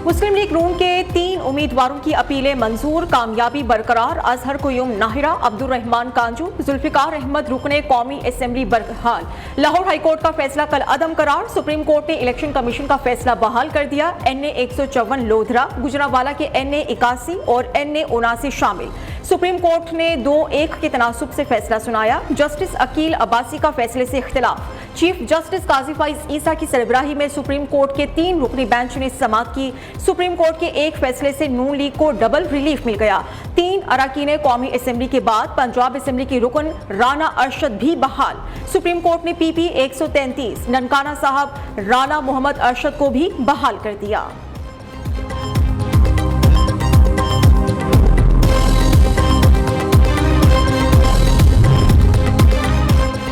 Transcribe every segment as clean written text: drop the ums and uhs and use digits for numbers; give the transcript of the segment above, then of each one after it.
मुस्लिम league नून के 3 उम्मीदवारों की अपीलें मंजूर, कामयाबी बरकरार। अजहर कुयूम नाहिरा, अब्दुल रहमान कांजू, जुल्फिकार अहमद रुकने कौमी असेंबली बरहाल। लाहौर हाईकोर्ट का फैसला कल अदम करार। सुप्रीम कोर्ट ने इलेक्शन कमीशन का फैसला बहाल कर दिया। NA 154 लोधरा, गुजरांवाला के NA 81 और NA 79 शामिल। सुप्रीम कोर्ट ने 2-1 के तनासुब से फैसला सुनाया। जस्टिस अकील अब्बासी का फैसले से इख्तिलाफ। चीफ जस्टिस काजी फाइज ईसा की सरबराही में सुप्रीम कोर्ट के 3 रुकनी बेंच ने समाअत की। सुप्रीम कोर्ट के एक फैसले से नून लीग को डबल रिलीफ मिल गया। 3 अरकान कौमी असेंबली के बाद पंजाब असेंबली की रुकन राना अरशद भी बहाल। सुप्रीम कोर्ट ने PP 133 ननकाना साहब राना मोहम्मद अरशद को भी बहाल कर दिया।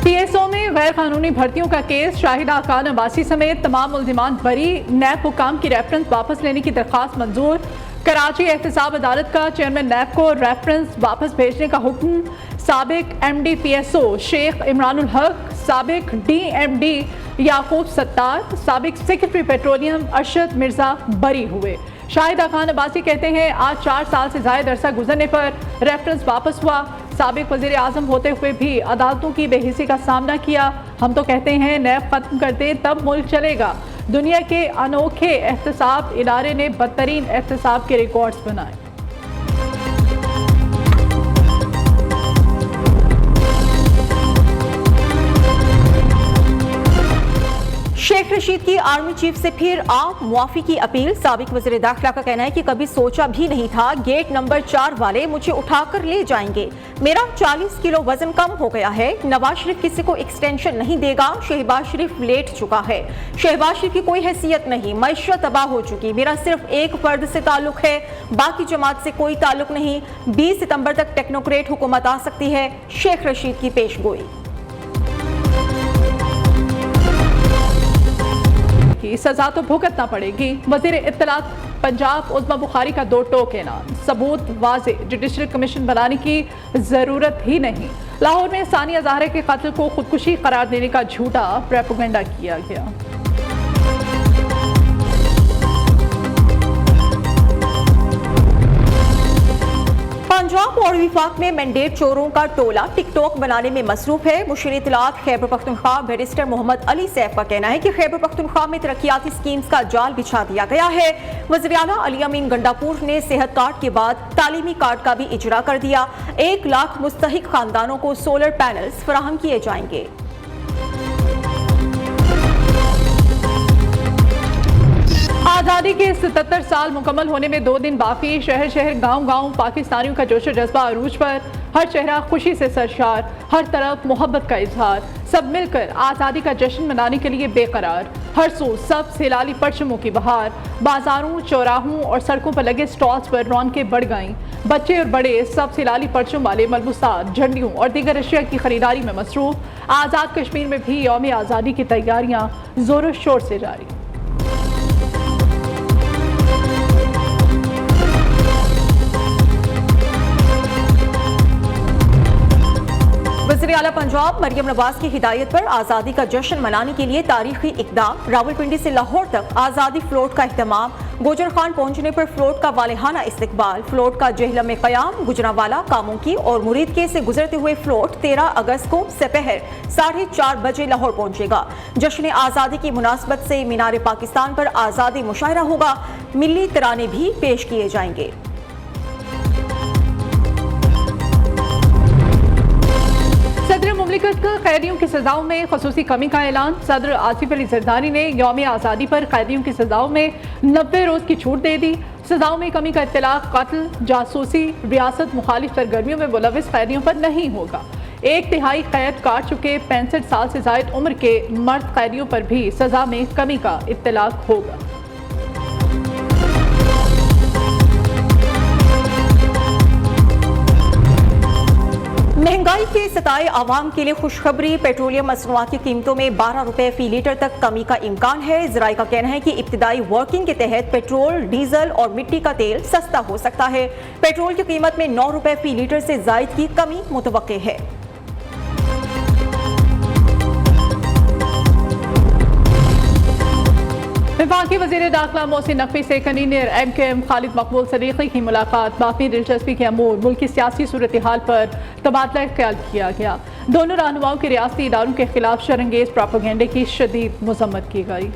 PSO में गैर कानूनी भर्तियों का केस, शाहिदा खान अब्बासी समेत तमाम मुल्जिमान बरी। नैब हुकाम की रेफरेंस वापस लेने की दरख्वास्त मंजूर। कराची एहतसाब अदालत का चेयरमैन नैब को रेफरेंस वापस भेजने का हुक्म। साबिक MD PSO शेख इमरानुल हक, साबिक DMD याकूब सत्तार, साबिक सेक्रेटरी पेट्रोलियम अरशद मिर्जा बरी हुए। शाहिदा खान अब्बासी कहते हैं आज 4 साल से ज़ायद अरसा गुजरने पर रेफरेंस वापस हुआ। साबिक वज़ीर आज़म होते हुए भी अदालतों की बेहिसी का सामना किया। हम तो कहते हैं नैब ख़त्म कर दें तब मुल्क चलेगा। दुनिया के अनोखे एहतसाब इदारे ने बदतरीन एहतसाब के रिकॉर्ड्स बनाए। शेख रशीद की आर्मी चीफ से फिर आम मुआफी की अपील। साबिक वज़ीर दाखिला का कहना है कि कभी सोचा भी नहीं था गेट नंबर 4 वाले मुझे उठाकर ले जाएंगे। मेरा 40 किलो वजन कम हो गया है। नवाज शरीफ किसी को एक्सटेंशन नहीं देगा। शहबाज शरीफ लेट चुका है। शहबाज शरीफ की कोई हैसियत नहीं। मैशत तबाह हो चुकी। मेरा सिर्फ एक फर्द से ताल्लुक है, बाकी जमात से कोई ताल्लुक नहीं। 20 सितंबर तक टेक्नोक्रेट हुकूमत आ सकती है। शेख रशीद की पेशगोई। की सजा तो भुगतना पड़ेगी। वज़ीर इत्तलात पंजाब उज़्मा बुखारी का 2 टोक ऐलान। सबूत वाज़े, जुडिशल कमीशन बनाने की ज़रूरत ही नहीं। लाहौर में सानिया ज़हरा के कत्ल को खुदकुशी करार देने का झूठा प्रोपेगेंडा किया गया। पंजाब और विफाक में मैंडेट चोरों का टोला टिकटॉक बनाने में मसरूफ है। मुशीर इत्तलात खैबर पख्तूनख्वा बैरिस्टर मोहम्मद अली सैफ का कहना है कि खैबर पख्तूनख्वा में तरक्याती स्कीम्स का जाल बिछा दिया गया है। वज़ीर आला अली अमीन गंडापुर ने सेहत कार्ड के बाद तालीमी कार्ड का भी इजरा कर दिया। 1 लाख मुस्तहिक खानदानों को सोलर पैनल्स फराहम किए जाएंगे। आज़ादी के 77 साल मुकम्मल होने में 2 दिन बाकी। शहर शहर गांव गांव पाकिस्तानियों का जोश जज्बा अरूज पर। हर चेहरा खुशी से सरशार, हर तरफ मोहब्बत का इजहार। सब मिलकर आज़ादी का जश्न मनाने के लिए बेकरार। हर सू सब हिलाली परचमों की बहार। बाजारों, चौराहों और सड़कों पर लगे स्टॉल्स पर रौनकें बढ़ गईं। बच्चे और बड़े सब हिलाली परचम वाले मलबूसात, झंडियों और दीगर अशिया की खरीदारी में मसरूफ। आज़ाद कश्मीर में भी यौम आज़ादी की तैयारियाँ जोरों शोर से जारी। वज़ीर आला पंजाब मरियम नवाज की हिदायत पर आज़ादी का जश्न मनाने के लिए तारीखी इक़दाम। रावलपिंडी से लाहौर तक आज़ादी फ्लोट का इख्तिमाम। गोजर खान पहुंचने पर फ्लोट का वालेहाना इस्तकबाल। फ्लोट का जहलम में क़याम। गुजरांवाला, कामोंकी और मुरीदके से गुजरते हुए फ्लोट 13 अगस्त को सपहर 4:30 बजे लाहौर पहुंचेगा। जश्न आज़ादी की मुनासबत से मीनार पाकिस्तान पर आज़ादी मुशायरा होगा। मिली तराने भी पेश किए जाएंगे। सदर मुमलिकत का कैदियों की सजाओं में खसूसी कमी का ऐलान। सदर आसिफ अली जरदारी ने यौम आज़ादी पर कैदियों की सजाओं में 90 रोज़ की छूट दे दी। सजाओं में कमी का इत्तलाक कत्ल, जासूसी, रियासत मुखालिफ सरगर्मियों में मुलविस कैदियों पर नहीं होगा। 1/3 कैद काट चुके 65 साल से ज़ायद उम्र के मर्द कैदियों पर भी सजा में कमी का इत्तलाक होगा। महंगाई के सताए आवाम के लिए खुशखबरी। पेट्रोलियम मसनूआत की कीमतों में 12 रुपए फी लीटर तक कमी का इम्कान है। ज़राए का कहना है कि इब्तिदाई वर्किंग के तहत पेट्रोल, डीजल और मिट्टी का तेल सस्ता हो सकता है। पेट्रोल की कीमत में 9 रुपए फी लीटर से ज़ायद की कमी मुतवक्के है। वफाकी वज़ीर दाखिला मोहसिन नकवी से कन्वीनर MKM खालिद मकबूल सदीकी की मुलाकात। बाकी दिलचस्पी के अमूर मुल्क की सियासी सूरत हाल पर तबादला ख्याल किया गया। दोनों रहनुमाओं की रियासती इदारों के खिलाफ शरंगेज प्रोपेगेंडे की शदीद मजम्मत की गई।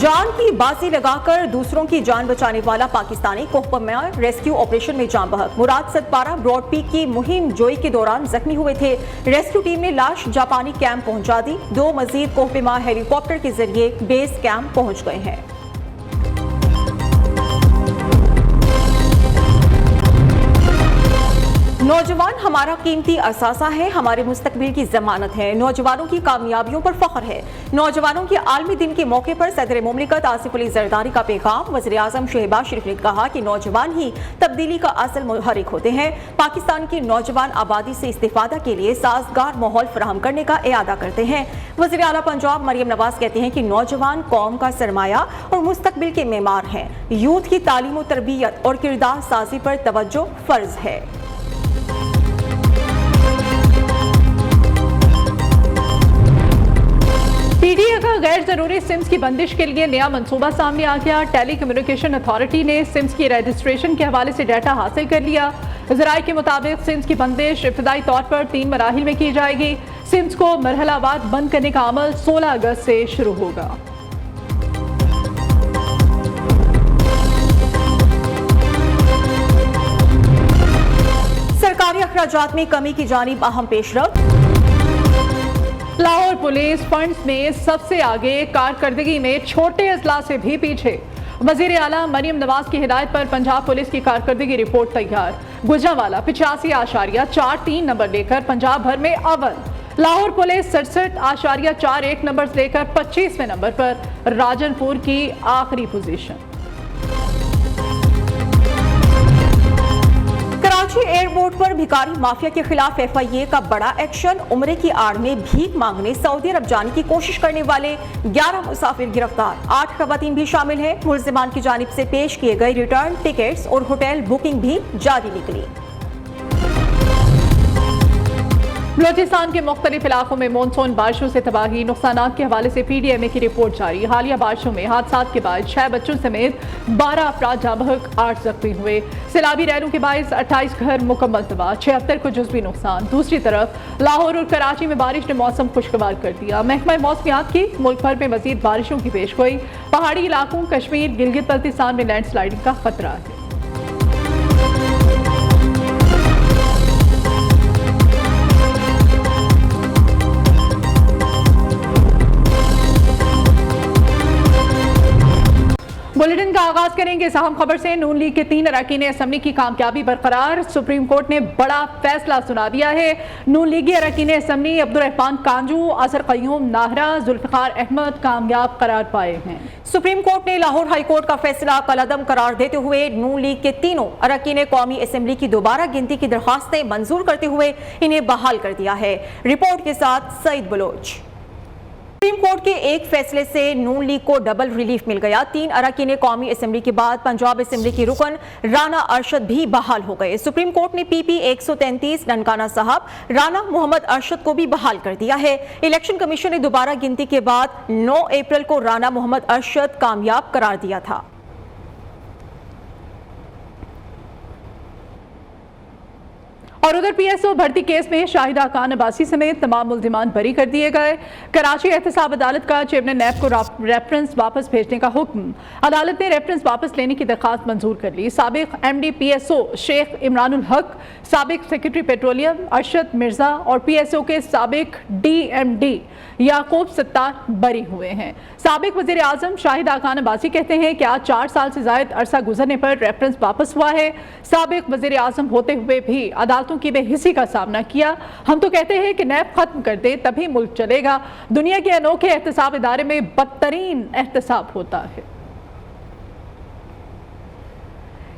जान की बाजी लगाकर दूसरों की जान बचाने वाला पाकिस्तानी कोहपा में रेस्क्यू ऑपरेशन में जान बहक। मुराद सतपारा ब्रॉड पीक की मुहिम जोई के दौरान जख्मी हुए थे। रेस्क्यू टीम ने लाश जापानी कैंप पहुंचा दी। 2 मजीद कोहपेमा हेलीकॉप्टर के जरिए बेस कैंप पहुंच गए हैं। नौजवान हमारा कीमती असासा है, हमारे मुस्तकबिल की जमानत है। नौजवानों की कामयाबियों पर फख्र है। नौजवानों के आलमी दिन के मौके पर सदर मुमलिकत आसिफ अली जरदारी का पैगाम। वज़ीर आज़म शहबाज शरीफ ने कहा कि नौजवान ही तब्दीली का असल मुहर्रिक होते हैं। पाकिस्तान की नौजवान आबादी से इस्तिफादा के लिए साजगार माहौल फराहम करने का इरादा करते हैं। वज़ीर आला पंजाब मरियम नवाज कहते हैं कि नौजवान कौम का सरमाया और मुस्तकबिल के मेमार हैं। यूथ की तालीम और तरबियत और किरदार साजी पर तवज्जो फर्ज है। पीडीए का गैर जरूरी सिम्स की बंदिश के लिए नया मंसूबा सामने आ गया। टेली कम्युनिकेशन अथॉरिटी ने सिम्स की रजिस्ट्रेशन के हवाले से डाटा हासिल कर लिया। ज़राए के मुताबिक सिम्स की बंदिश इब्तदाई तौर पर 3 मराहिल में की जाएगी। सिम्स को मरहलावार बंद करने का अमल 16 अगस्त से शुरू होगा। सरकारी अखराजात में कमी की जानिब अहम पेशरफ्त। लाहौर पुलिस फंड्स में सबसे आगे, कारकर्दगी में छोटे अजला से भी पीछे। वजीर आला मरियम नवाज की हिदायत पर पंजाब पुलिस की कारकर्दगी रिपोर्ट तैयार। गुजरांवाला 85.43 नंबर लेकर पंजाब भर में अव्वल। लाहौर पुलिस 67.41 नंबर लेकर 25वें नंबर पर। राजनपुर की आखिरी पोजीशन। कराची एयरपोर्ट पर भिखारी माफिया के खिलाफ FIA का बड़ा एक्शन। उम्रे की आड़ में भीख मांगने सऊदी अरब जाने की कोशिश करने वाले 11 मुसाफिर गिरफ्तार। 8 खवातीन भी शामिल हैं। मुलजिमान की जानिब से पेश किए गए रिटर्न टिकट्स और होटल बुकिंग भी जारी निकली। बलोचिस्तान के मुख्तलिफ इलाकों में मानसून बारिशों से तबाही, नुकसानात के हवाले से PDMA की रिपोर्ट जारी। हालिया बारिशों में हादसात के बाद 6 बच्चों समेत 12 अफराद जाँ बहक, 8 जख्मी हुए। सैलाबी रैलों के बायस 28 घर मुकम्मल तबाह, 76 को जुज़वी नुकसान। दूसरी तरफ लाहौर और कराची में बारिश ने मौसम खुशगवार कर दिया। महकमा मौसमियात की मुल्क भर में मजीद बारिशों की पेशगोई। पहाड़ी इलाकों कश्मीर गिलगित बल्तिस्तान में लैंडस्लाइडिंग का खतरा है। बुलेटिन का आगाज करेंगे इस अहम खबर से। नून लीग के 3 अरकान असम्बली की कामयाबी बरकरार। सुप्रीम कोर्ट ने बड़ा फैसला सुना दिया है। नून लीगी अरकान असम्बली अब्दुर्रहमान कांजू, असर क़य्यूम नाहरा, जुल्फ़िकार अहमद कामयाब करार पाए हैं। सुप्रीम कोर्ट ने लाहौर हाई कोर्ट का फैसला कलअदम करार देते हुए नून लीग के तीनों अरकान कौमी असम्बली की दोबारा गिनती की दरख्वास्तें मंजूर करते हुए इन्हें बहाल कर दिया है। रिपोर्ट के साथ सईद बलोच। सुप्रीम कोर्ट के एक फैसले से नून लीग को डबल रिलीफ मिल गया। 3 अरकान कौमी असम्बली के बाद पंजाब असम्बली की रुकन राना अरशद भी बहाल हो गए। सुप्रीम कोर्ट ने PP 133 ननकाना साहब, राना मोहम्मद अरशद को भी बहाल कर दिया है। इलेक्शन कमीशन ने दोबारा गिनती के बाद 9 अप्रैल को राना मोहम्मद अरशद कामयाब करार दिया था। और उधर PSO भर्ती केस में शाहिदा खान अब्बासी समेत तमाम मुल्जिमान बरी कर दिए गए। कराची एहतसाब अदालत का चेयरमैन नैब को रेफरेंस वापस भेजने का हुक्म। अदालत ने रेफरेंस वापस लेने की दरखास्त मंजूर कर ली। साबिक MD PSO शेख इमरानुल हक, साबिक सेक्रेटरी पेट्रोलियम अरशद मिर्जा और PSO के साबिक DMD याकूब सत्तार बरी हुए हैं। साबिक वजीर आजम शाहिदा खान अब्बासी कहते हैं कि आज 4 साल से ज्यादा अरसा गुजरने पर रेफरेंस वापस हुआ है। साबिक वजीर आजम होते हुए भी अदालतों की बेहिसी का सामना किया। हम तो कहते हैं कि नैब खत्म कर दे तभी मुल्क चलेगा। दुनिया के अनोखे एहतसाब इदारे में बदतरीन एहतसाब होता है।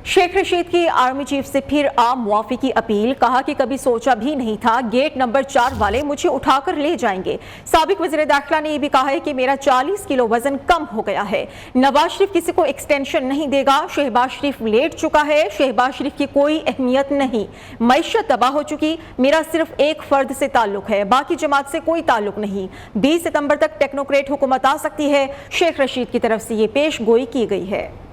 शेख रशीद की आर्मी चीफ से फिर आम मुआफी की अपील। कहा कि कभी सोचा भी नहीं था गेट नंबर 4 वाले मुझे उठाकर ले जाएंगे। साबिक वज़ीर दाखिला ने यह भी कहा है कि मेरा 40 किलो वजन कम हो गया है। नवाज शरीफ किसी को एक्सटेंशन नहीं देगा। शहबाज शरीफ लेट चुका है। शहबाज शरीफ की कोई अहमियत नहीं। मईशत तबाह हो चुकी। मेरा सिर्फ एक फर्द से ताल्लुक है, बाकी जमात से कोई ताल्लुक नहीं। 20 सितंबर तक टेक्नोक्रेट हुकूमत आ सकती है। शेख रशीद की तरफ से ये पेश गोई की गई है।